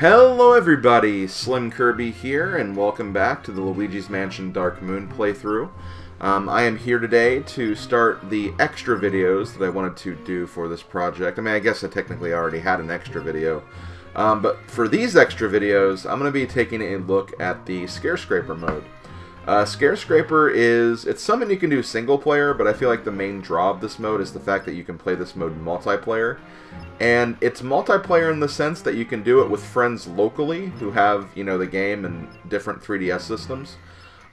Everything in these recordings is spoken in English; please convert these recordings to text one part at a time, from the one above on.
Hello everybody, SlimKirby here, and welcome back to the Luigi's Mansion Dark Moon playthrough. I am here today to start the extra videos that I wanted to do for this project. I mean, I guess I technically already had an extra video. But for these extra videos, I'm going to be taking a look at the Scarescraper mode. Scarescraper it's something you can do single player, but I feel like the main draw of this mode is the fact that you can play this mode multiplayer. And it's multiplayer in the sense that you can do it with friends locally who have, the game and different 3DS systems.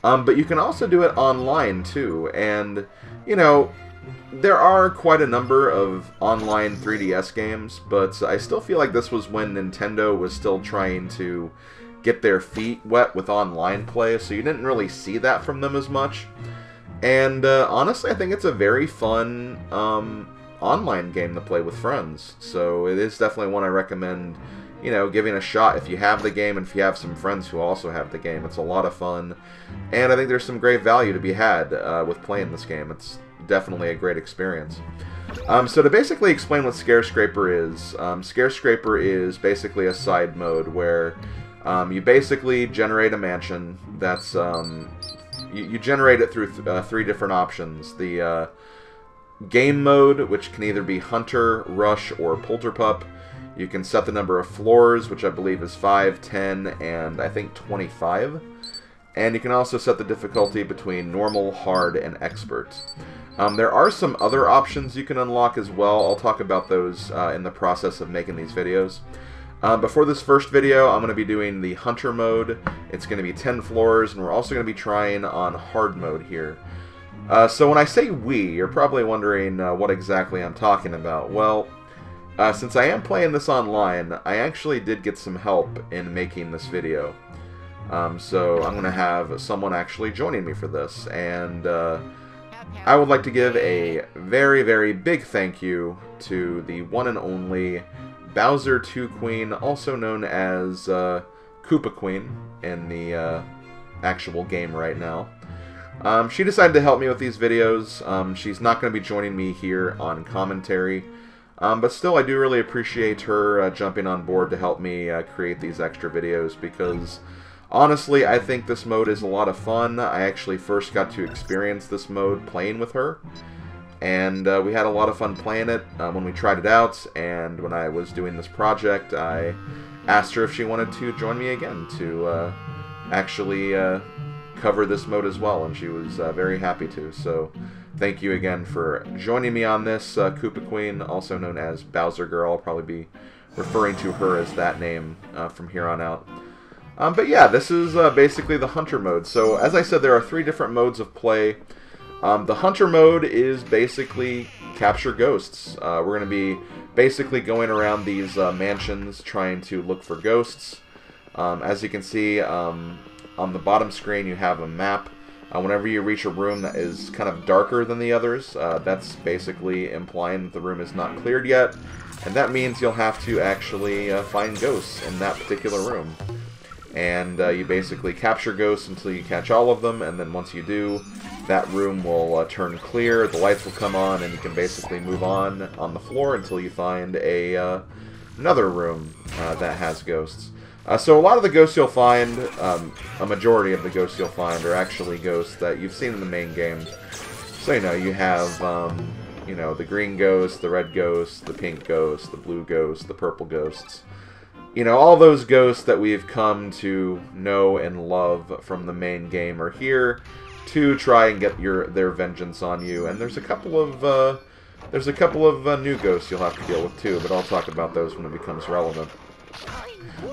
But you can also do it online too, and, there are quite a number of online 3DS games, but I still feel like this was when Nintendo was still trying to get their feet wet with online play, so you didn't really see that from them as much. And honestly, I think it's a very fun online game to play with friends, so it is definitely one I recommend, giving a shot if you have the game and if you have some friends who also have the game. It's a lot of fun, and I think there's some great value to be had with playing this game. It's definitely a great experience. So to basically explain what Scarescraper is basically a side mode where you basically generate a mansion that's, you generate it through three different options. The game mode, which can either be Hunter, Rush, or Polterpup. You can set the number of floors, which I believe is 5, 10, and I think 25. And you can also set the difficulty between normal, hard, and expert. There are some other options you can unlock as well. I'll talk about those in the process of making these videos. Before this first video, I'm going to be doing the Hunter mode. It's going to be 10 floors, and we're also going to be trying on hard mode here. So when I say we, you're probably wondering what exactly I'm talking about. Well, since I am playing this online, I actually did get some help in making this video. So I'm going to have someone actually joining me for this, and I would like to give a very, very big thank you to the one and only Bowser 2 Queen, also known as Koopa Queen in the actual game right now. She decided to help me with these videos. She's not going to be joining me here on commentary, but still I do really appreciate her jumping on board to help me create these extra videos, because honestly I think this mode is a lot of fun. I actually first got to experience this mode playing with her, and we had a lot of fun playing it when we tried it out, and when I was doing this project I asked her if she wanted to join me again to actually cover this mode as well, and she was very happy to. So thank you again for joining me on this, Koopa Queen, also known as Bowsergirl. I'll probably be referring to her as that name from here on out. But yeah, this is basically the Hunter mode. So as I said, there are three different modes of play. The Hunter mode is basically capture ghosts. We're going to be basically going around these mansions trying to look for ghosts. As you can see, on the bottom screen you have a map. Whenever you reach a room that is kind of darker than the others, that's basically implying that the room is not cleared yet, and that means you'll have to actually find ghosts in that particular room. And you basically capture ghosts until you catch all of them, and then once you do, that room will turn clear, the lights will come on, and you can basically move on the floor until you find another room that has ghosts. So a lot of the ghosts you'll find, a majority of the ghosts you'll find are actually ghosts that you've seen in the main game. So, you have, the green ghost, the red ghost, the pink ghost, the blue ghost, the purple ghosts. All those ghosts that we've come to know and love from the main game are here to try and get their vengeance on you. And there's a couple of new ghosts you'll have to deal with too, but I'll talk about those when it becomes relevant.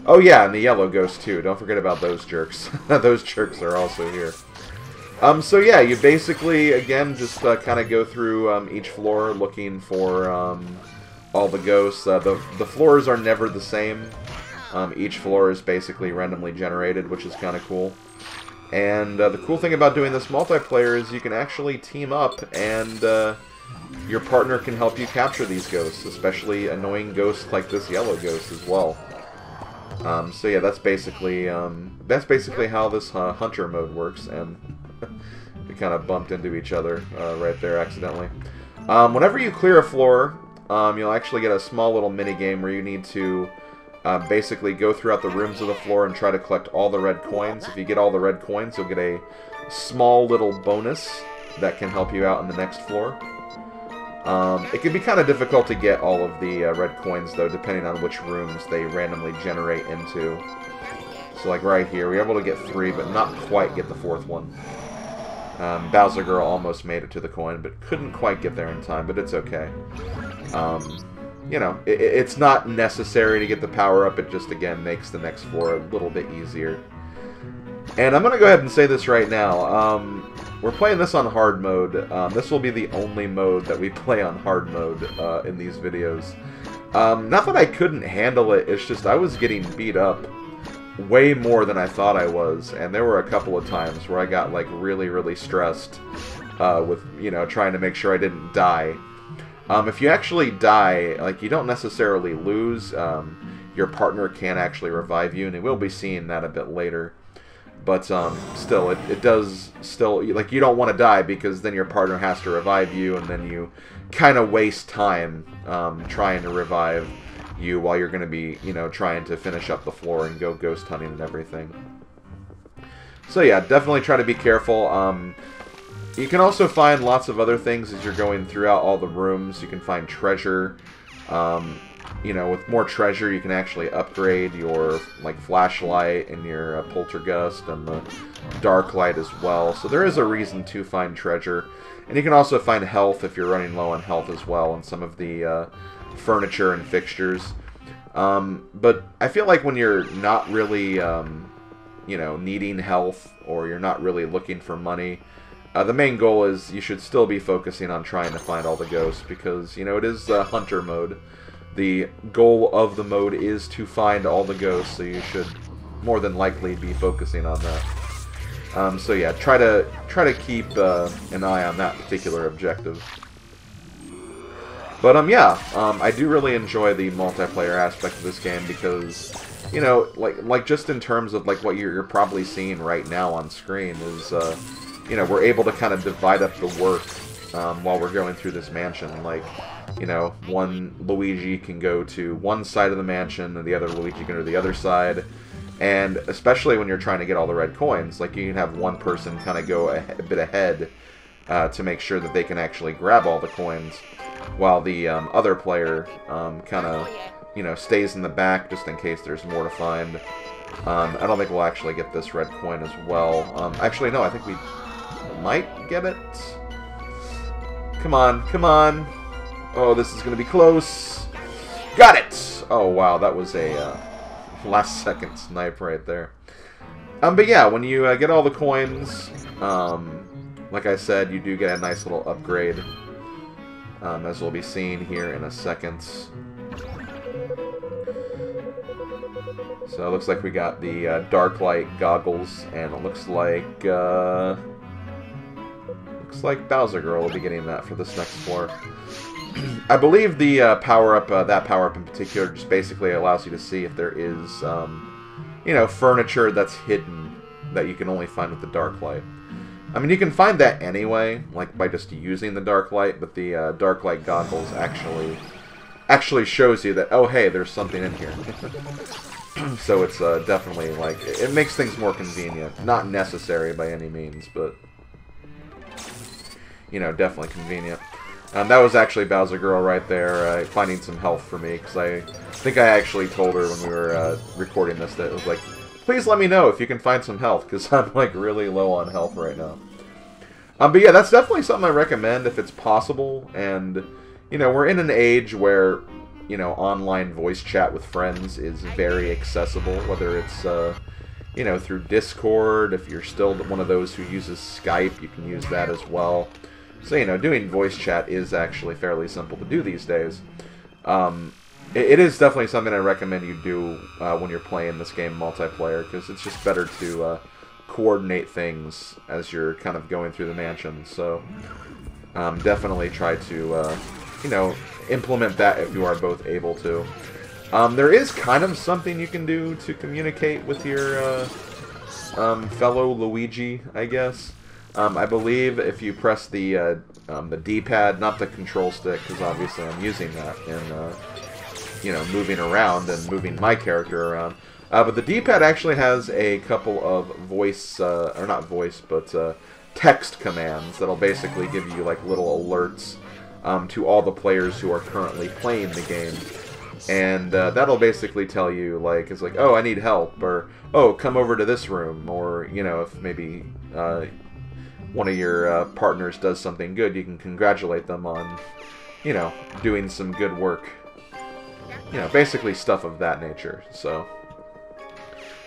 Oh yeah, and the yellow ghost too. Don't forget about those jerks. Those jerks are also here. So yeah, you basically, again, just kind of go through each floor looking for all the ghosts. The floors are never the same. Each floor is basically randomly generated, which is kind of cool. And the cool thing about doing this multiplayer is you can actually team up, and your partner can help you capture these ghosts, especially annoying ghosts like this yellow ghost as well. So yeah, that's basically how this Hunter mode works, and we kind of bumped into each other right there accidentally. Whenever you clear a floor, you'll actually get a small little mini game where you need to basically go throughout the rooms of the floor and try to collect all the red coins. If you get all the red coins, you'll get a small little bonus that can help you out in the next floor. It can be kind of difficult to get all of the red coins, though, depending on which rooms they randomly generate into. So, like right here, we were able to get 3, but not quite get the 4th one. Bowsergirl almost made it to the coin, but couldn't quite get there in time, but it's okay. You know, it's not necessary to get the power-up, it just, again, makes the next floor a little bit easier. And I'm going to go ahead and say this right now. We're playing this on hard mode. This will be the only mode that we play on hard mode in these videos. Not that I couldn't handle it, it's just I was getting beat up way more than I thought I was, and there were a couple of times where I got, like, really, really stressed with, you know, trying to make sure I didn't die. If you actually die, like, you don't necessarily lose. Your partner can actually revive you, and we'll be seeing that a bit later. But still, it does still, like, you don't want to die because then your partner has to revive you, and then you kind of waste time trying to revive you while you're going to be, you know, trying to finish up the floor and go ghost hunting and everything. So yeah, definitely try to be careful. You can also find lots of other things as you're going throughout all the rooms. You can find treasure. You know, with more treasure, you can actually upgrade your, like, flashlight and your poltergust and the dark light as well. So there is a reason to find treasure. And you can also find health if you're running low on health as well, and some of the furniture and fixtures. But I feel like when you're not really, you know, needing health, or you're not really looking for money, the main goal is you should still be focusing on trying to find all the ghosts, because, you know, it is hunter mode. The goal of the mode is to find all the ghosts, so you should more than likely be focusing on that. So yeah, try to keep an eye on that particular objective. But yeah, I do really enjoy the multiplayer aspect of this game because, you know, like just in terms of, like, what you're probably seeing right now on screen is, you know, we're able to kind of divide up the work while we're going through this mansion. Like, you know, one Luigi can go to one side of the mansion, and the other Luigi can go to the other side. And especially when you're trying to get all the red coins, like, you can have one person kind of go a bit ahead to make sure that they can actually grab all the coins, while the other player kind of, you know, stays in the back just in case there's more to find. I don't think we'll actually get this red coin as well. Actually, no, I think we might get it. Come on, come on. Oh, this is going to be close. Got it! Oh, wow, that was a last-second snipe right there. But yeah, when you get all the coins, like I said, you do get a nice little upgrade, as we'll be seeing here in a second. So it looks like we got the dark light goggles, and it looks like Bowsergirl will be getting that for this next floor. I believe the power-up, that power-up in particular, just basically allows you to see if there is, you know, furniture that's hidden that you can only find with the dark light. I mean, you can find that anyway, like by just using the dark light, but the dark light goggles actually shows you that, oh, hey, there's something in here. So it's definitely, like, it makes things more convenient. Not necessary by any means, but, you know, definitely convenient. That was actually Bowsergirl right there, finding some health for me, because I think I actually told her when we were recording this that it was like, please let me know if you can find some health, because I'm, like, really low on health right now. But yeah, that's definitely something I recommend if it's possible, and, you know, we're in an age where, you know, online voice chat with friends is very accessible, whether it's, you know, through Discord. If you're still one of those who uses Skype, you can use that as well. So, you know, doing voice chat is actually fairly simple to do these days. It is definitely something I recommend you do when you're playing this game multiplayer, because it's just better to coordinate things as you're kind of going through the mansion. So, definitely try to, you know, implement that if you are both able to. There is kind of something you can do to communicate with your fellow Luigi, I guess. I believe if you press the D-pad, not the control stick, because obviously I'm using that you know, moving around and moving my character around. But the D-pad actually has a couple of voice, or not voice, but text commands that'll basically give you like little alerts to all the players who are currently playing the game. And that'll basically tell you, like, it's like, oh, I need help, or, oh, come over to this room, or, you know, if maybe one of your partners does something good, you can congratulate them on, you know, doing some good work. You know, basically stuff of that nature, so.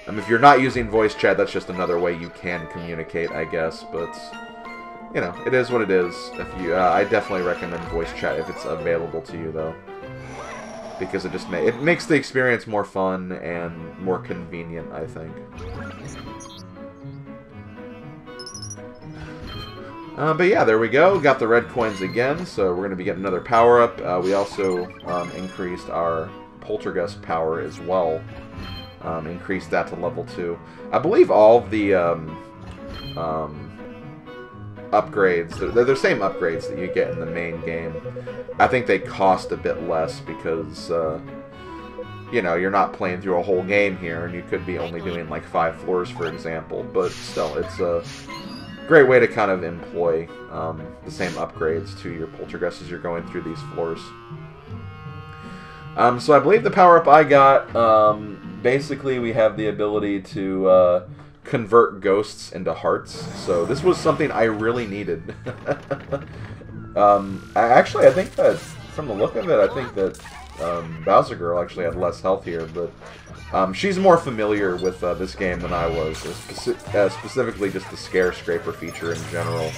If you're not using voice chat, that's just another way you can communicate, I guess, but, you know, it is what it is. If you, I definitely recommend voice chat if it's available to you, though. Because it just it makes the experience more fun and more convenient, I think. But yeah, there we go. Got the red coins again, so we're going to be getting another power-up. We also increased our Poltergust power as well. Increased that to level 2. I believe all of the upgrades, they're the same upgrades that you get in the main game. I think they cost a bit less because, you know, you're not playing through a whole game here, and you could be only doing like 5 floors, for example, but still, it's a great way to kind of employ the same upgrades to your Poltergust as you're going through these floors. So I believe the power-up I got, basically we have the ability to convert ghosts into hearts. So this was something I really needed. Actually, I think that, from the look of it, I think that Bowsergirl actually had less health here, but she's more familiar with this game than I was, specifically just the Scarescraper feature in general.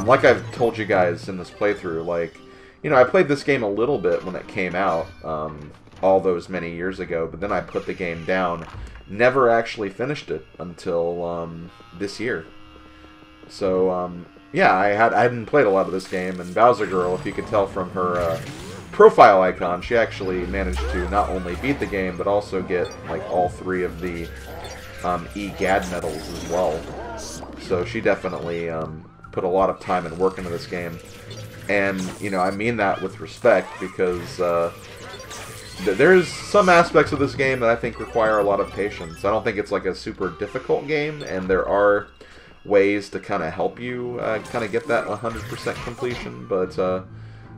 Like I've told you guys in this playthrough, like, you know, I played this game a little bit when it came out, all those many years ago, but then I put the game down. Never actually finished it until this year. So yeah, I hadn't played a lot of this game, and Bowsergirl, if you could tell from her profile icon, she actually managed to not only beat the game, but also get like all 3 of the EGAD medals as well. So she definitely put a lot of time and work into this game, and you know, I mean that with respect, because there's some aspects of this game that I think require a lot of patience. I don't think it's like a super difficult game, and there are ways to kind of help you kind of get that 100% completion, but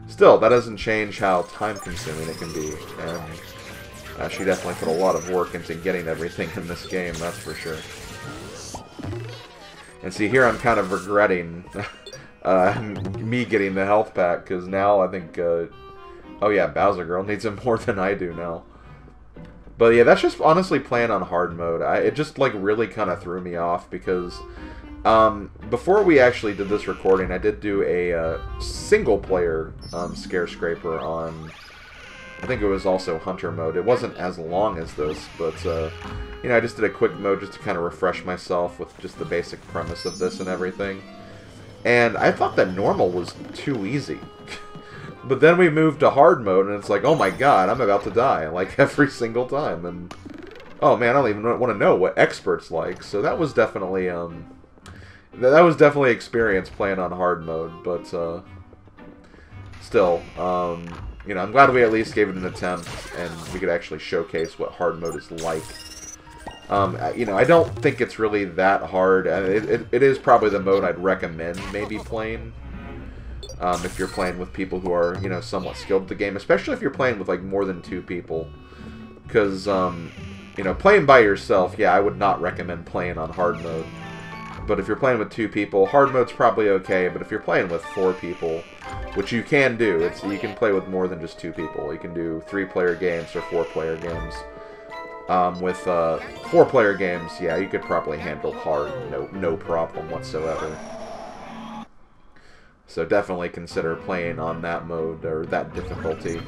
still, that doesn't change how time-consuming it can be, and she definitely put a lot of work into getting everything in this game, that's for sure. And see, here I'm kind of regretting me getting the health pack, because now I think... oh yeah, Bowsergirl needs it more than I do now. But yeah, that's just honestly playing on hard mode. It just like really kind of threw me off, because before we actually did this recording, I did do a single-player Scarescraper on, I think it was also Hunter mode. It wasn't as long as this, but you know, I just did a quick mode just to kind of refresh myself with just the basic premise of this and everything. And I thought that normal was too easy. But then we moved to hard mode, and it's like, oh my god, I'm about to die, like, every single time, and, oh man, I don't even want to know what expert's like, so that was definitely, experience playing on hard mode, but, still, you know, I'm glad we at least gave it an attempt, and we could actually showcase what hard mode is like. You know, I don't think it's really that hard. It is probably the mode I'd recommend maybe playing. If you're playing with people who are, you know, somewhat skilled at the game, especially if you're playing with, like, more than 2 people. Because, you know, playing by yourself, yeah, I would not recommend playing on hard mode. But if you're playing with 2 people, hard mode's probably okay, but if you're playing with 4 people, which you can do, you can play with more than just 2 people. You can do 3-player games or 4-player games. With 4-player games, yeah, you could probably handle hard, no problem whatsoever. So definitely consider playing on that mode, or that difficulty.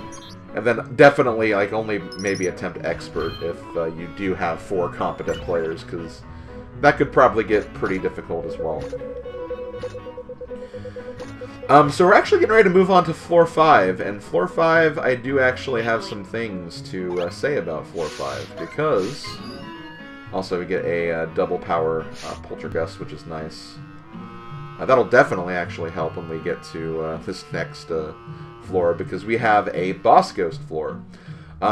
And then definitely, like, only maybe attempt expert if you do have 4 competent players, because that could probably get pretty difficult as well. So we're actually getting ready to move on to Floor 5, and Floor 5, I do actually have some things to say about Floor 5, because also we get a double power Poltergust, which is nice. That'll definitely actually help when we get to this next floor, because we have a boss ghost floor.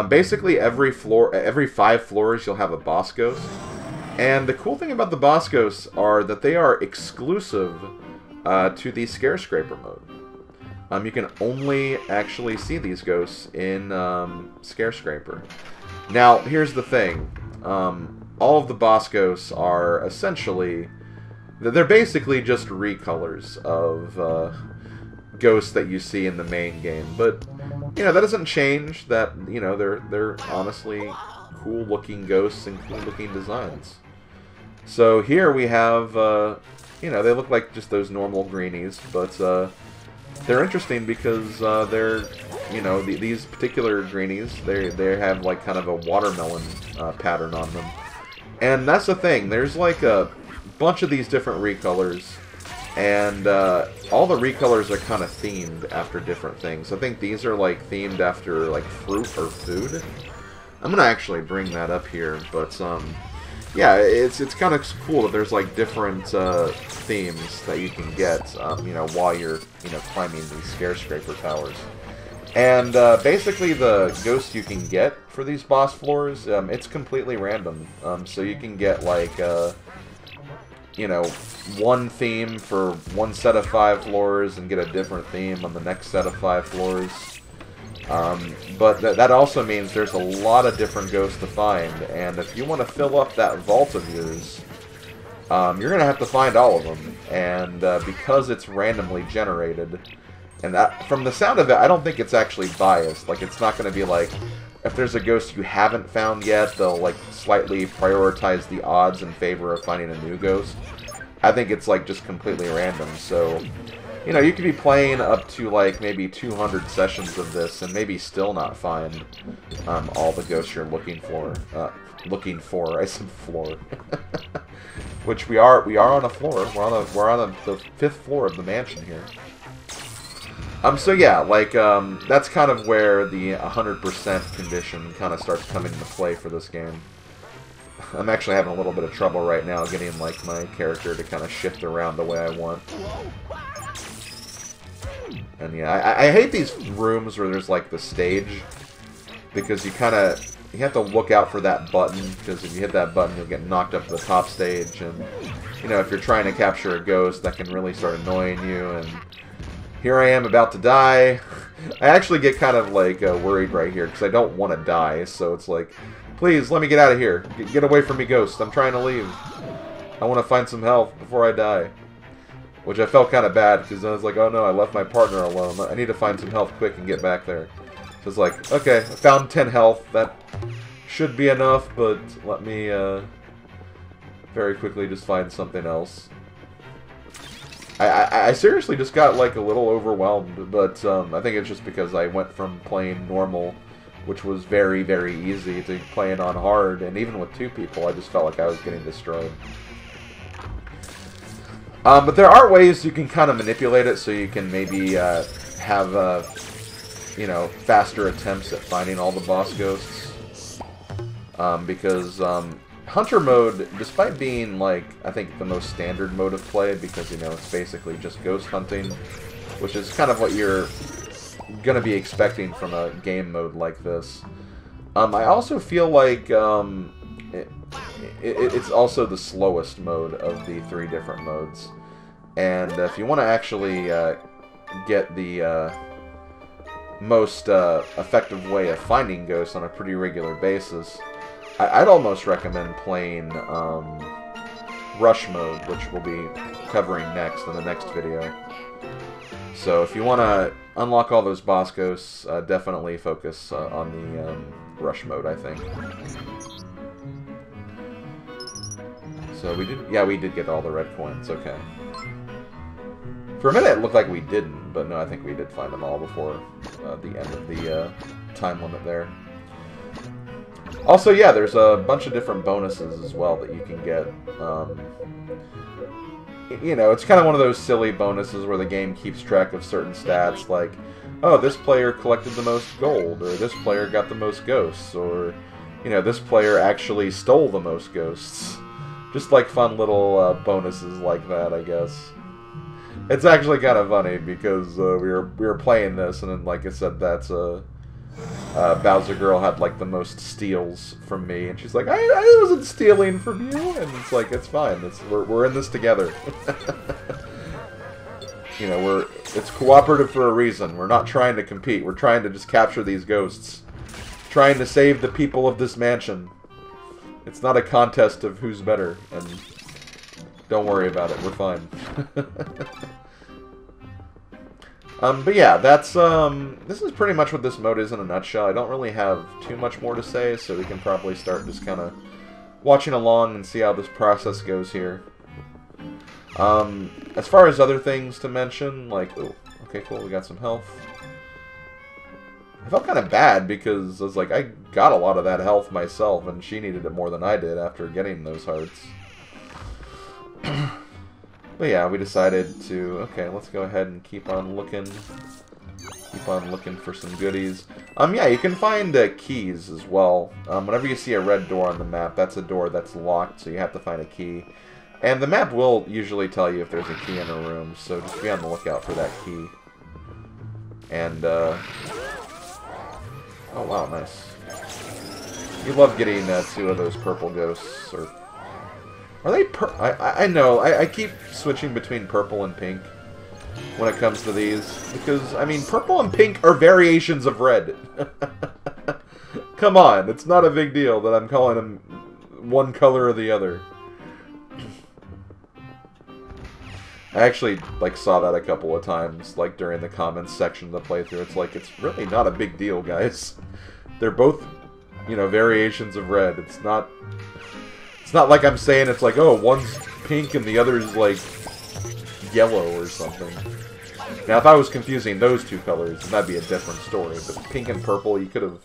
Basically, every 5 floors, you'll have a boss ghost. And the cool thing about the boss ghosts are that they are exclusive to the Scarescraper mode. You can only actually see these ghosts in Scarescraper. Now, here's the thing. All of the boss ghosts are essentially... They're basically just recolors of ghosts that you see in the main game. But, you know, that doesn't change that, you know, they're honestly cool-looking ghosts and cool-looking designs. So here we have, you know, they look like just those normal greenies, but they're interesting because they're, you know, these particular greenies, they have like kind of a watermelon pattern on them. And that's the thing, there's like a bunch of these different recolors, and all the recolors are kind of themed after different things. I think these are like themed after like fruit or food. I'm gonna actually bring that up here, but yeah, it's kind of cool that there's like different themes that you can get, you know, while you're, you know, climbing these Scarescraper towers. And basically, the ghosts you can get for these boss floors, it's completely random. So you can get like, you know, one theme for one set of 5 floors and get a different theme on the next set of 5 floors. But that also means there's a lot of different ghosts to find, and if you want to fill up that vault of yours, you're going to have to find all of them. And because it's randomly generated, and that, from the sound of it, I don't think it's actually biased. Like, it's not going to be like, if there's a ghost you haven't found yet, they'll like slightly prioritize the odds in favor of finding a new ghost. I think it's like just completely random, so... You know, you could be playing up to, like, maybe 200 sessions of this and maybe still not find all the ghosts you're looking for. I said floor. Which we are on a floor. We're on the 5th floor of the mansion here. So yeah, like, that's kind of where the 100% condition kind of starts coming into play for this game. I'm actually having a little bit of trouble right now getting, like, my character to kind of shift around the way I want. And yeah, I hate these rooms where there's like the stage, because you have to look out for that button, because if you hit that button you'll get knocked up to the top stage, and you know, if you're trying to capture a ghost, that can really start annoying you. And here I am about to die. I actually get kind of like worried right here, because I don't want to die, so it's like, please let me get out of here, get away from me, ghost, I'm trying to leave, I want to find some health before I die. Which I felt kind of bad, because I was like, oh no, I left my partner alone. I need to find some health quick and get back there. So it's like, okay, I found 10 health. That should be enough, but let me very quickly just find something else. I seriously just got like a little overwhelmed, but I think it's just because I went from playing normal, which was very, very easy, to playing on hard, and even with 2 people, I just felt like I was getting destroyed. But there are ways you can kind of manipulate it so you can maybe have, you know, faster attempts at finding all the boss ghosts. Because Hunter mode, despite being, like, I think the most standard mode of play, because, you know, it's basically just ghost hunting, which is kind of what you're going to be expecting from a game mode like this. I also feel like it's also the slowest mode of the 3 different modes. And if you want to actually get the most effective way of finding ghosts on a pretty regular basis, I'd almost recommend playing Rush mode, which we'll be covering next in the next video. So if you want to unlock all those boss ghosts, definitely focus on the Rush mode, I think. So we did get all the red coins, okay. For a minute it looked like we didn't, but no, I think we did find them all before the end of the time limit there. Also, yeah, there's a bunch of different bonuses as well that you can get. You know, it's kind of one of those silly bonuses where the game keeps track of certain stats, like, oh, this player collected the most gold, or this player got the most ghosts, or, you know, this player actually stole the most ghosts. Just like fun little bonuses like that, I guess. It's actually kind of funny because we were playing this, and then, like I said, that's Bowsergirl had like the most steals from me, and she's like, I wasn't stealing from you, and it's like, it's fine. We're in this together. You know, it's cooperative for a reason. We're not trying to compete. We're trying to just capture these ghosts. Trying to save the people of this mansion. It's not a contest of who's better, and don't worry about it. We're fine. But yeah, that's, this is pretty much what this mode is in a nutshell. I don't really have too much more to say, so we can probably start just kind of watching along and see how this process goes here. As far as other things to mention, like, oh, okay, cool, we got some health. I felt kind of bad because I was like, I got a lot of that health myself, and she needed it more than I did after getting those hearts. But yeah, we decided to, okay, let's go ahead and keep on looking for some goodies. Yeah, you can find keys as well. Whenever you see a red door on the map, that's a door that's locked, so you have to find a key. And the map will usually tell you if there's a key in a room, so just be on the lookout for that key. And, oh wow, nice. You love getting 2 of those purple ghosts, or... Are they I know, I keep switching between purple and pink when it comes to these, because, I mean, purple and pink are variations of red. Come on, it's not a big deal that I'm calling them one color or the other. I actually, like, saw that a couple of times, like, during the comments section of the playthrough. It's like, it's really not a big deal, guys. They're both, you know, variations of red. It's not like I'm saying it's like, oh, one's pink and the other's, like, yellow or something. Now, if I was confusing those 2 colors, then that'd be a different story. But pink and purple, you couldn't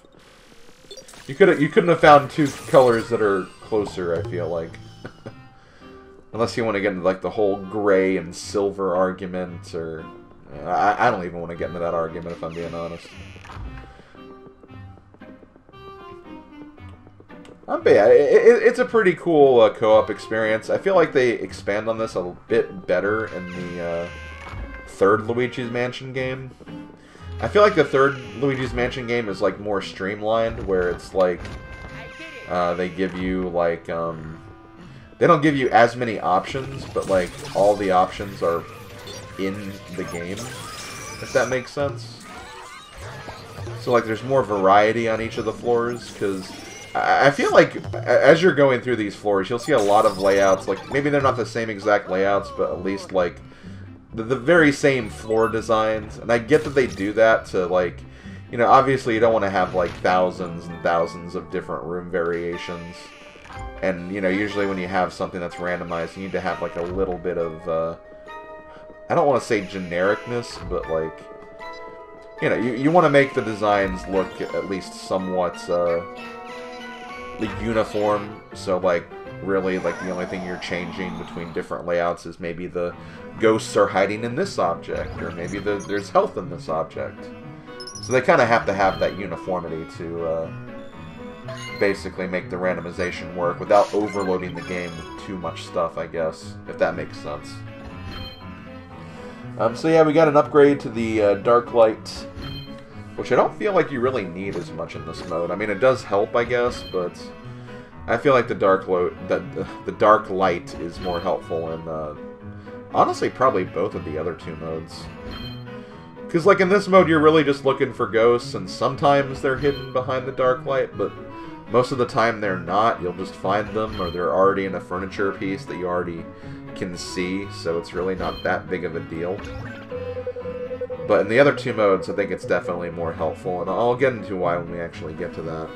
have found 2 colors that are closer, I feel like. Unless you want to get into, like, the whole gray and silver argument, or... I don't even want to get into that argument, if I'm being honest. But yeah, it's a pretty cool co-op experience. I feel like they expand on this a bit better in the 3rd Luigi's Mansion game. I feel like the 3rd Luigi's Mansion game is, like, more streamlined, where it's, like, they give you, like, they don't give you as many options, but, like, all the options are in the game, if that makes sense. So, like, there's more variety on each of the floors, because I feel like as you're going through these floors, you'll see a lot of layouts, like, maybe they're not the same exact layouts, but at least, like, the very same floor designs. And I get that they do that to, like, you know, obviously you don't want to have, like, thousands and thousands of different room variations. And, you know, usually when you have something that's randomized, you need to have, like, a little bit of, I don't want to say genericness, but, like, you know, you want to make the designs look at least somewhat, uniform. So, like, really, like, the only thing you're changing between different layouts is maybe the ghosts are hiding in this object, or maybe there's health in this object. So they kind of have to have that uniformity to, basically make the randomization work without overloading the game with too much stuff, I guess, if that makes sense. So yeah, we got an upgrade to the Dark Light, which I don't feel like you really need as much in this mode. I mean, it does help, I guess, but I feel like the Dark Light is more helpful in, honestly, probably both of the other 2 modes. Because, like, in this mode, you're really just looking for ghosts, and sometimes they're hidden behind the Dark Light, but most of the time they're not. You'll just find them, or they're already in a furniture piece that you already can see, so it's really not that big of a deal. But in the other 2 modes, I think it's definitely more helpful, and I'll get into why when we actually get to that.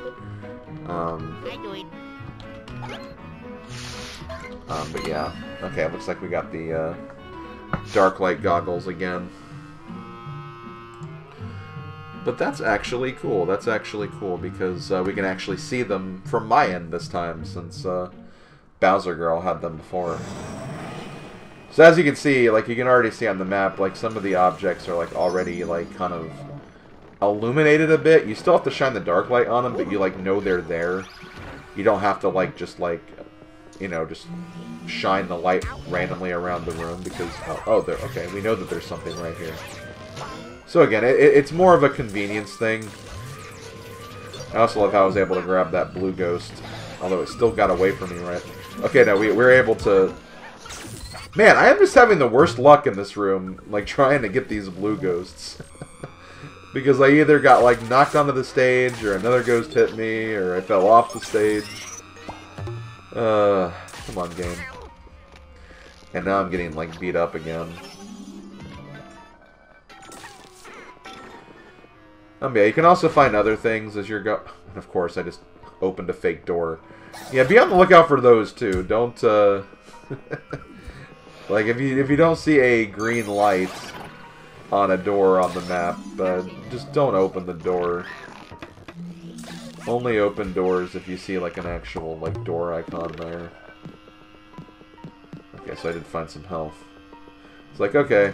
But yeah. Okay, it looks like we got the Dark Light goggles again. But that's actually cool. That's actually cool because we can actually see them from my end this time, since Bowsergirl had them before. So as you can see, like, you can already see on the map, like, some of the objects are, like, already, like, kind of illuminated a bit. You still have to shine the dark light on them, but you, like, know they're there. You don't have to, like, just, like, you know, just shine the light randomly around the room because, oh, there, okay, we know that there's something right here. So again, it's more of a convenience thing I also love how I was able to grab that blue ghost, although it still got away from me, right? Okay, no, we were able to... Man, I am just having the worst luck in this room, like, trying to get these blue ghosts. Because I either got, like, knocked onto the stage, or another ghost hit me, or I fell off the stage. Come on, game. And now I'm getting, like, beat up again. Yeah, you can also find other things as you're go... And of course, I just opened a fake door. Yeah, be on the lookout for those, too. Don't, like, if you don't see a green light on a door on the map, just don't open the door. Only open doors if you see, like, an actual, like, door icon there. Okay, so I did find some health. It's like, okay,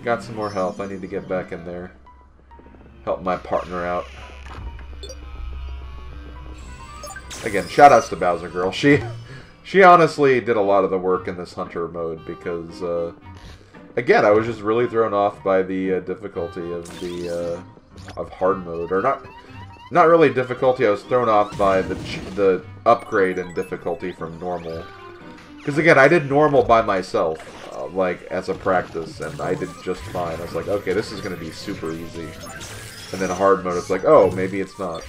got some more health. I need to get back in there. Help my partner out. Again, shoutouts to Bowsergirl. She honestly did a lot of the work in this hunter mode because, again, I was just really thrown off by the difficulty of the of hard mode, or not really difficulty. I was thrown off by the upgrade in difficulty from normal. Because again, I did normal by myself, like as a practice, and I did just fine. I was like, okay, this is going to be super easy. And then hard mode, it's like, oh, maybe it's not.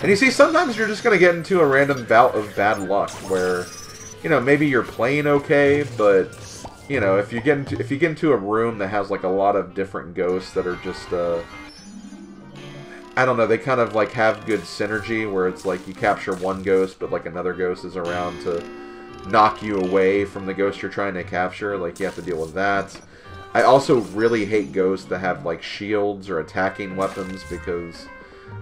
And you see, sometimes you're just going to get into a random bout of bad luck where, you know, maybe you're playing okay, but, you know, if you get into a room that has, like, a lot of different ghosts that are just, I don't know, they kind of, like, have good synergy where it's like you capture one ghost, but, like, another ghost is around to knock you away from the ghost you're trying to capture. Like, you have to deal with that. I also really hate ghosts that have, like, shields or attacking weapons because...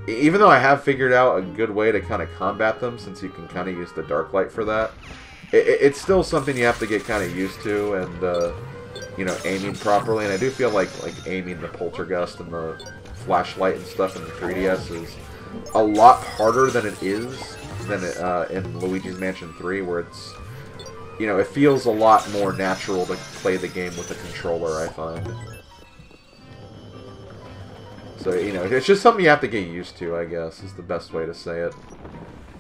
Even though I have figured out a good way to kind of combat them, since you can kind of use the dark light for that, it's still something you have to get kind of used to and, you know, aiming properly. And I do feel like aiming the poltergust and the flashlight and stuff in the 3DS is a lot harder than it is than in Luigi's Mansion 3, where it's, you know, it feels a lot more natural to play the game with a controller, I find. So, you know, it's just something you have to get used to, I guess, is the best way to say it.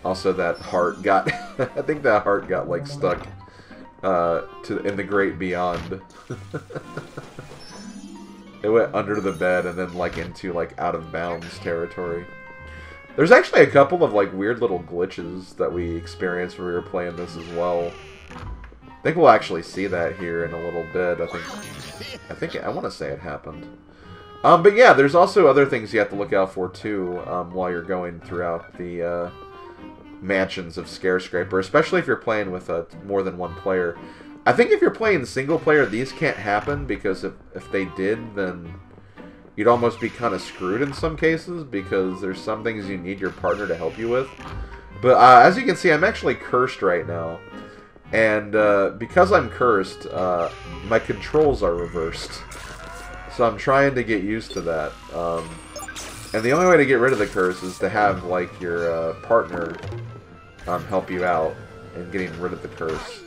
Also, that heart got... I think that heart got, like, stuck in the Great Beyond. It went under the bed and then, like, into, like, out-of-bounds territory. There's actually a couple of, like, weird little glitches that we experienced when we were playing this as well. I think we'll actually see that here in a little bit. I want to say it happened. But yeah, there's also other things you have to look out for, too, while you're going throughout the mansions of Scarescraper, especially if you're playing with more than one player. I think if you're playing single player, these can't happen, because if they did, then you'd almost be kind of screwed in some cases, because there's some things you need your partner to help you with. But as you can see, I'm actually cursed right now. And because I'm cursed, my controls are reversed. So I'm trying to get used to that. And the only way to get rid of the curse is to have, like, your partner help you out in getting rid of the curse.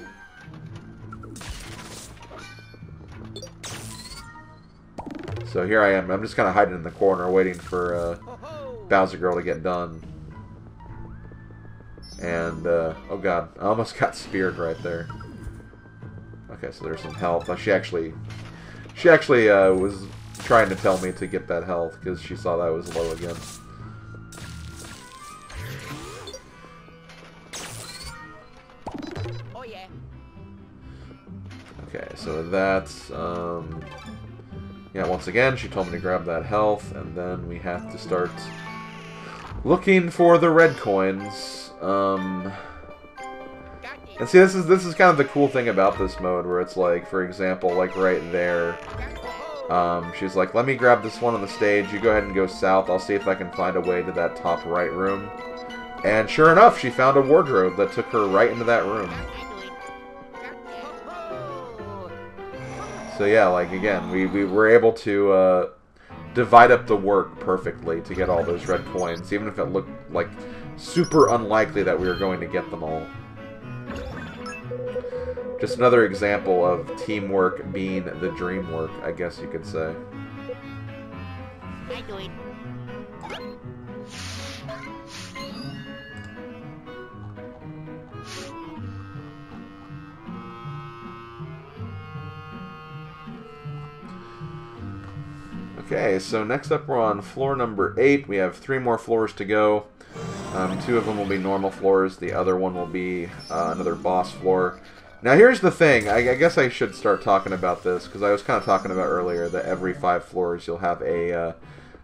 So here I am. I'm just kind of hiding in the corner waiting for Bowsergirl to get done. And, oh god, I almost got speared right there. Okay, so there's some health. She actually was trying to tell me to get that health because she saw that I was low again. Oh yeah. Okay, so that's yeah. Once again, she told me to grab that health, and then we have to start looking for the red coins. And see, this is kind of the cool thing about this mode, where it's like, for example, like right there, she's like, let me grab this one on the stage, you go ahead and go south, I'll see if I can find a way to that top right room. And sure enough, she found a wardrobe that took her right into that room. So yeah, like, again, we were able to divide up the work perfectly to get all those red coins, even if it looked like super unlikely that we were going to get them all. Just another example of teamwork being the dream work, I guess you could say. I do it. Okay, so next up we're on floor number 8. We have 3 more floors to go. 2 of them will be normal floors. The other one will be another boss floor. Now here's the thing. I guess I should start talking about this, because I was kind of talking about earlier that every 5 floors you'll have a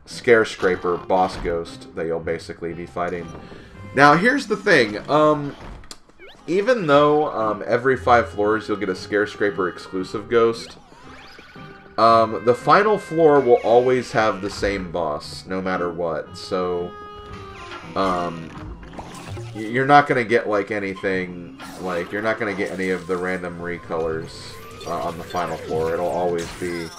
Scarescraper boss ghost that you'll basically be fighting. Now here's the thing. Even though every 5 floors you'll get a Scarescraper exclusive ghost, the final floor will always have the same boss, no matter what. So, you're not going to get, like, anything, like, you're not going to get any of the random recolors on the final floor. It'll always be,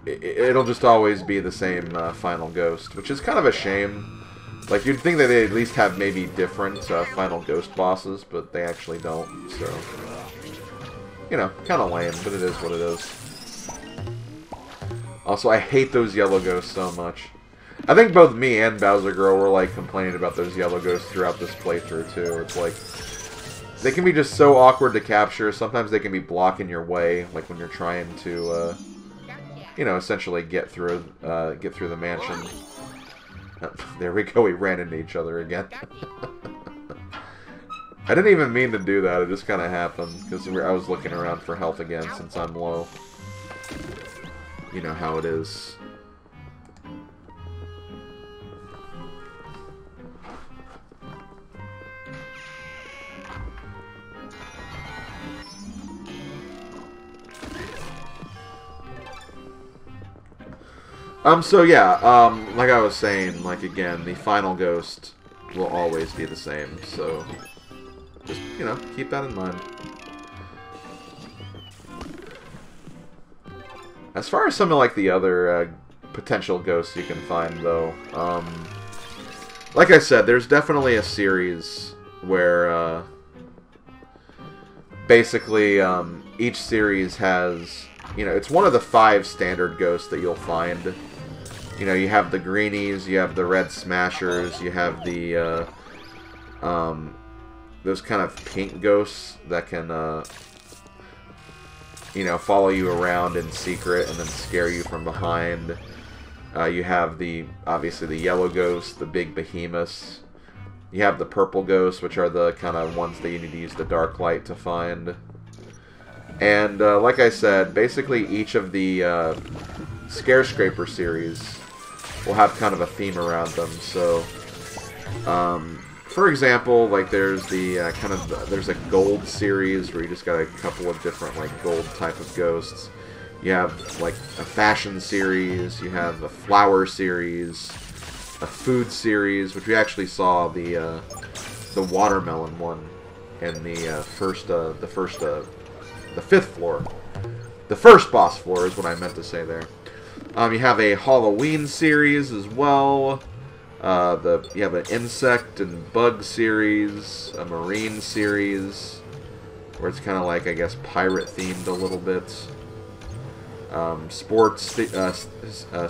it'll just always be the same final ghost, which is kind of a shame. Like, you'd think that they'd at least have maybe different final ghost bosses, but they actually don't, so, you know, kind of lame, but it is what it is. Also, I hate those yellow ghosts so much. I think both me and Bowsergirl were, like, complaining about those yellow ghosts throughout this playthrough, too. It's like, they can be just so awkward to capture. Sometimes they can be blocking your way, like when you're trying to, you know, essentially get through the mansion. There we go, we ran into each other again. I didn't even mean to do that, it just kind of happened, because I was looking around for health again since I'm low. You know how it is. So yeah, like I was saying, like again, the final ghost will always be the same, so just, you know, keep that in mind. As far as some of, like, the other potential ghosts you can find, though, like I said, there's definitely a series where, basically, each series has, you know, it's one of the 5 standard ghosts that you'll find. You know, you have the greenies, you have the red smashers, you have the, those kind of pink ghosts that can, you know, follow you around in secret and then scare you from behind. You have obviously the yellow ghosts, the big behemoths. You have the purple ghosts, which are the kind of ones that you need to use the dark light to find. And, like I said, basically each of the Scarescraper series will have kind of a theme around them. So, for example, like there's the there's a gold series where you just got a couple of different, like, gold type of ghosts. You have, like, a fashion series, you have a flower series, a food series, which we actually saw the watermelon one in the 5th floor. The first boss floor is what I meant to say there. You have a Halloween series as well. You have an insect and bug series, a marine series, where it's kind of like, I guess, pirate themed a little bit. Sports series. The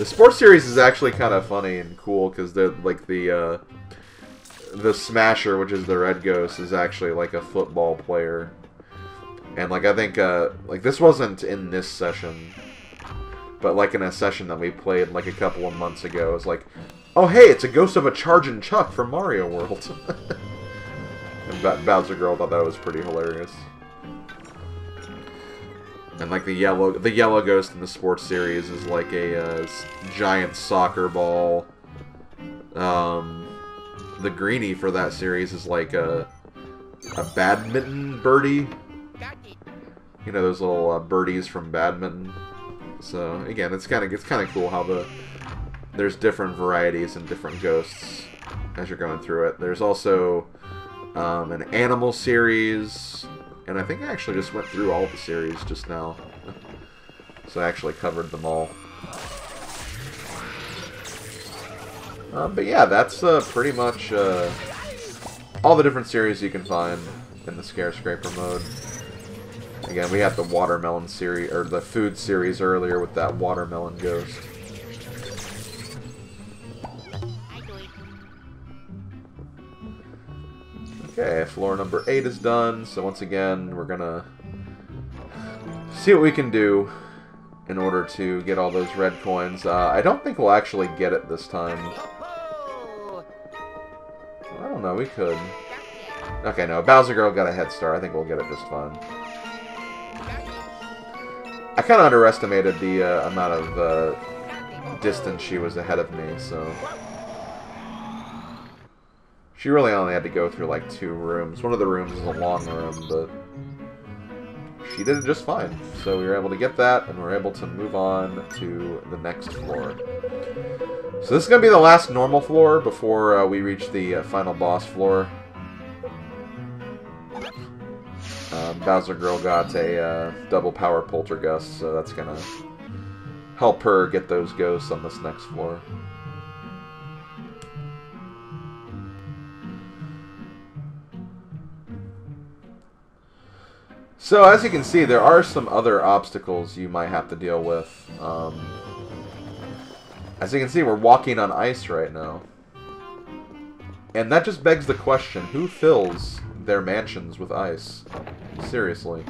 sports series is actually kind of funny and cool because they're like the Smasher, which is the red ghost, is actually like a football player. And, like, I think, like, this wasn't in this session, but, like, in a session that we played, like, a couple of months ago, it was like, oh, hey, it's a ghost of a charging Chuck from Mario World. And Bowsergirl thought that was pretty hilarious. And, like, the yellow ghost in the sports series is, like, a giant soccer ball. The greenie for that series is, like, a badminton birdie. You know, those little birdies from badminton. So again, it's kind of cool how there's different varieties and different ghosts as you're going through it. There's also an animal series, and I think I actually just went through all the series just now, so I actually covered them all. But yeah, that's pretty much all the different series you can find in the Scarescraper mode. Again, we had the watermelon series, or the food series earlier with that watermelon ghost. Okay, floor number 8 is done, so once again, we're gonna see what we can do in order to get all those red coins. I don't think we'll actually get it this time. I don't know, we could. Okay, no, Bowsergirl got a head start. I think we'll get it just fine. I kind of underestimated the amount of distance she was ahead of me, so... She really only had to go through like 2 rooms. One of the rooms is a long room, but... She did it just fine. So we were able to get that, and we're able to move on to the next floor. So this is going to be the last normal floor before we reach the final boss floor. Bowsergirl got a double power poltergust, so that's going to help her get those ghosts on this next floor. So as you can see, there are some other obstacles you might have to deal with. As you can see, we're walking on ice right now. And that just begs the question, who fills their mansions with ice? Seriously.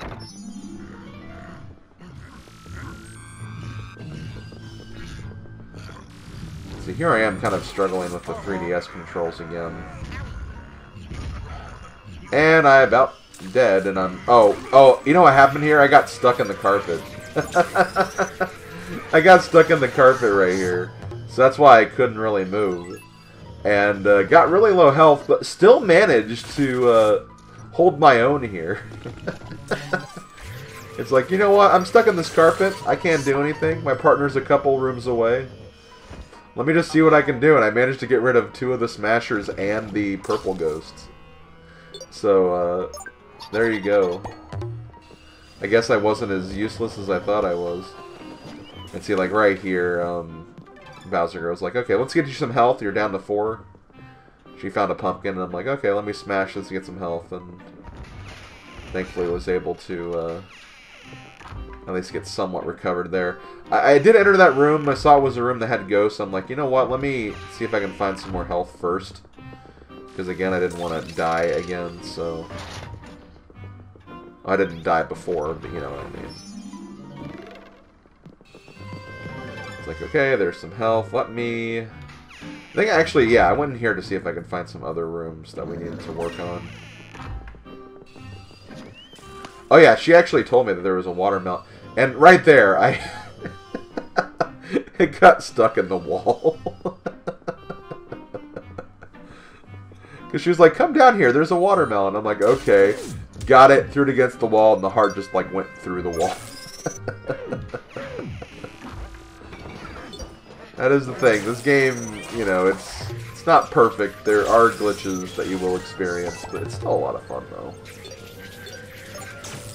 So here I am kind of struggling with the 3DS controls again. And I about dead, and I'm... Oh, you know what happened here? I got stuck in the carpet. I got stuck in the carpet right here. So that's why I couldn't really move. And got really low health, but still managed to hold my own here. It's like, you know what? I'm stuck in this carpet. I can't do anything. My partner's a couple rooms away. Let me just see what I can do. And I managed to get rid of 2 of the smashers and the purple ghosts. So, there you go. I guess I wasn't as useless as I thought I was. And see, like, right here, Bowsergirl's like, okay, let's get you some health. You're down to 4. She found a pumpkin, and I'm like, okay, let me smash this to get some health. And thankfully was able to at least get somewhat recovered there. I did enter that room. I saw it was a room that had ghosts. I'm like, you know what? Let me see if I can find some more health first. Because, again, I didn't want to die again, so... I didn't die before, but you know what I mean. It's like, okay, there's some health. Let me... I think actually, yeah, I went in here to see if I could find some other rooms that we needed to work on. Oh yeah, she actually told me that there was a watermelon. And right there, it got stuck in the wall. Because she was like, come down here, there's a watermelon. I'm like, okay. Got it, threw it against the wall, and the heart just, like, went through the wall. That is the thing. This game, you know, it's not perfect. There are glitches that you will experience, but it's still a lot of fun, though.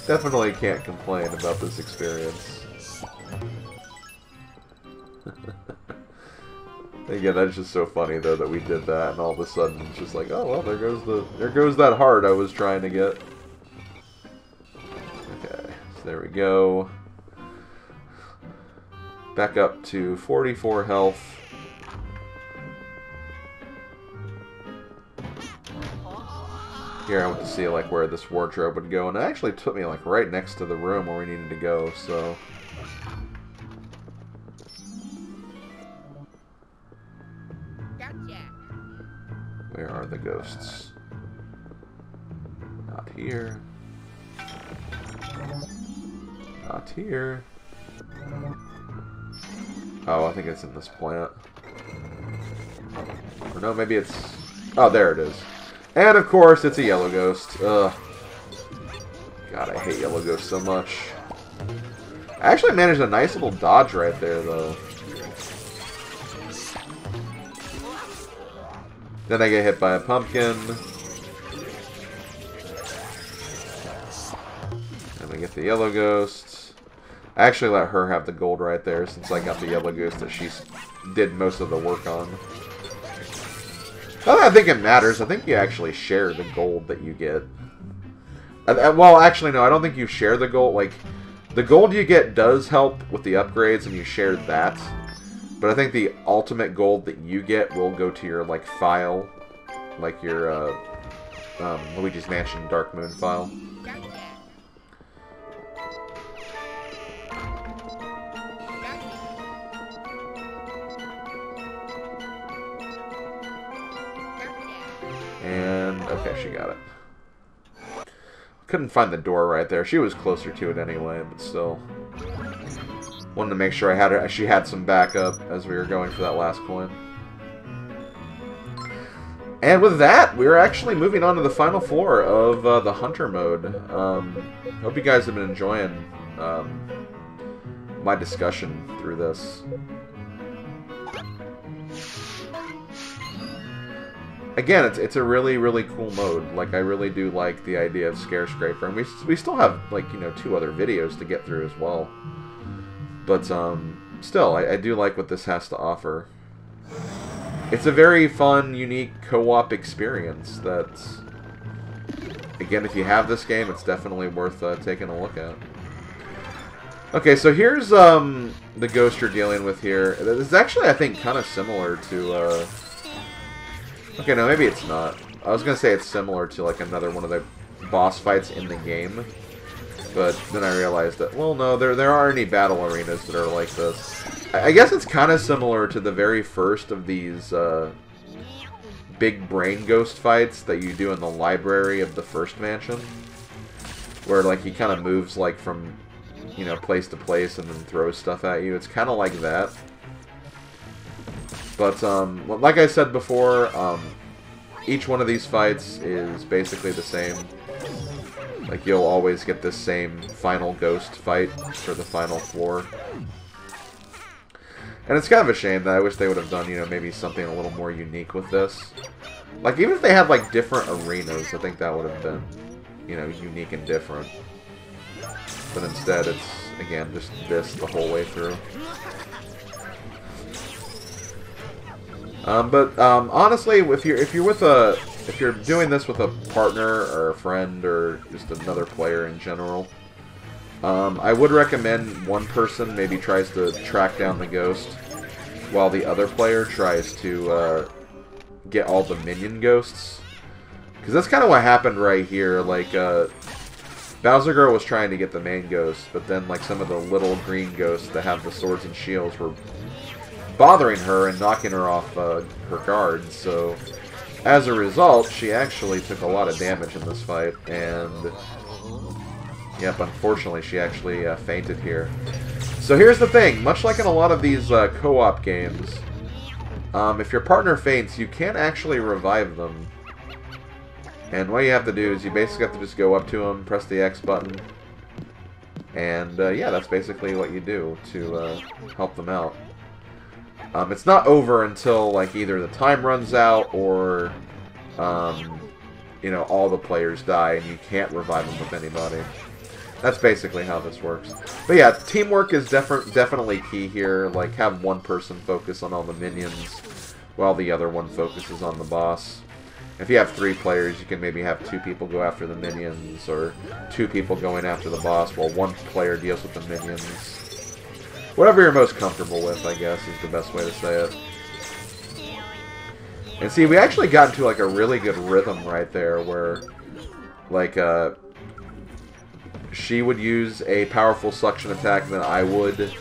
Definitely can't complain about this experience. Again, that's just so funny, though, that we did that, and all of a sudden it's just like, oh, well, there goes that heart I was trying to get. Okay, so there we go. Back up to 44 health. Here I went to see, like, where this wardrobe would go, and it actually took me, like, right next to the room where we needed to go, so... Where are the ghosts? Not here. Not here. Oh, I think it's in this plant. Or no, maybe it's... Oh, there it is. And, of course, it's a yellow ghost. Ugh. God, I hate yellow ghosts so much. I actually managed a nice little dodge right there, though. Then I get hit by a pumpkin. And we get the yellow ghost. I actually let her have the gold right there since I got the yellow ghost that she did most of the work on. Not that I think it matters. I think you actually share the gold that you get. Well, actually, no. I don't think you share the gold. Like, the gold you get does help with the upgrades, and you share that. But I think the ultimate gold that you get will go to your, like, file. Like your, Luigi's Mansion Dark Moon file. Okay, she got it. Couldn't find the door right there. She was closer to it anyway, but still. Wanted to make sure she had some backup as we were going for that last coin. And with that, we're actually moving on to the final floor of the Hunter mode. Hope you guys have been enjoying my discussion through this. Again, it's a really, really cool mode. Like, I really do like the idea of Scarescraper. And we still have, like, you know, 2 other videos to get through as well. But, still, I do like what this has to offer. It's a very fun, unique co-op experience that's... Again, if you have this game, it's definitely worth taking a look at. Okay, so here's the ghost you're dealing with here. It's actually, I think, kind of similar to... Okay, no, maybe it's not. I was going to say it's similar to, like, another one of the boss fights in the game. But then I realized that, well, no, there aren't any battle arenas that are like this. I guess it's kind of similar to the very first of these big brain ghost fights that you do in the library of the first mansion. Where, like, he kind of moves, like, from, you know, place to place and then throws stuff at you. It's kind of like that. But, like I said before, each one of these fights is basically the same. Like, you'll always get this same final ghost fight for the final floor. And it's kind of a shame that I wish they would have done, you know, maybe something a little more unique with this. Like, even if they had, like, different arenas, I think that would have been, you know, unique and different. But instead, it's, again, just this the whole way through. Honestly, if you're doing this with a partner or a friend or just another player in general, I would recommend one person maybe tries to track down the ghost while the other player tries to get all the minion ghosts. Because that's kind of what happened right here. Like, Bowsergirl was trying to get the main ghost, but then, like, some of the little green ghosts that have the swords and shields were bothering her and knocking her off her guard, so as a result, she actually took a lot of damage in this fight, and yep, unfortunately, she actually fainted here. So here's the thing, much like in a lot of these co-op games, if your partner faints, you can actually revive them. And what you have to do is you basically have to just go up to them, press the X button, and yeah, that's basically what you do to help them out. It's not over until, like, either the time runs out or, you know, all the players die and you can't revive them with anybody. That's basically how this works. But yeah, teamwork is definitely key here. Like, have one person focus on all the minions while the other one focuses on the boss. If you have 3 players, you can maybe have 2 people go after the minions, or 2 people going after the boss while 1 player deals with the minions. Whatever you're most comfortable with, I guess, is the best way to say it. And see, we actually got into, like, a really good rhythm right there, where, like, she would use a powerful suction attack, and then I would,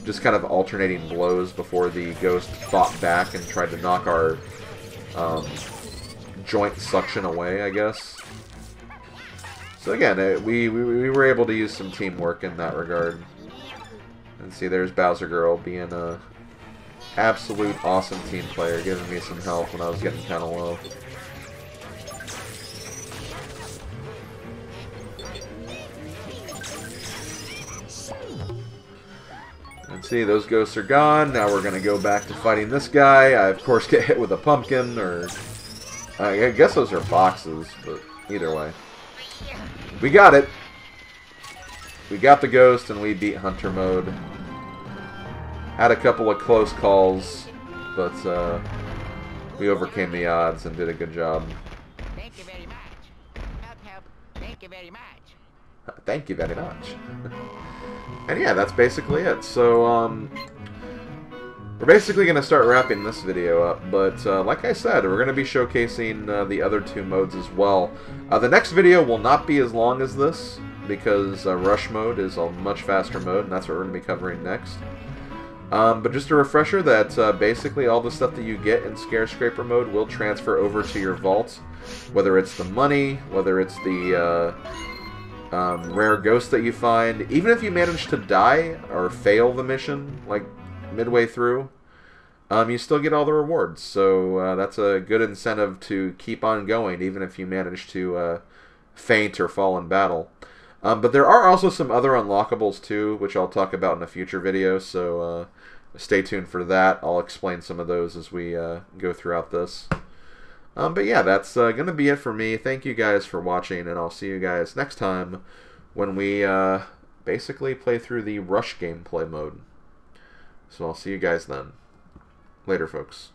just kind of alternating blows before the ghost fought back and tried to knock our joint suction away, I guess. So again, we were able to use some teamwork in that regard. And see, there's Bowsergirl being a absolute awesome team player, giving me some help when I was getting kind of low. And see, those ghosts are gone. Now we're going to go back to fighting this guy. I, of course, get hit with a pumpkin, or... I guess those are boxes, but either way. We got it. We got the ghost, and we beat Hunter mode. Had a couple of close calls, but we overcame the odds and did a good job. Thank you very much. Help. Thank you very much. Thank you very much. And yeah, that's basically it. So, we're basically going to start wrapping this video up, but like I said, we're going to be showcasing the other 2 modes as well. The next video will not be as long as this, because Rush mode is a much faster mode, and that's what we're going to be covering next. But just a refresher that basically all the stuff that you get in Scarescraper mode will transfer over to your vault. Whether it's the money, whether it's the rare ghost that you find. Even if you manage to die or fail the mission, like midway through, you still get all the rewards. So that's a good incentive to keep on going, even if you manage to faint or fall in battle. But there are also some other unlockables too, which I'll talk about in a future video, so stay tuned for that. I'll explain some of those as we go throughout this. But yeah, that's going to be it for me. Thank you guys for watching, and I'll see you guys next time when we basically play through the Rush gameplay mode. So I'll see you guys then. Later, folks.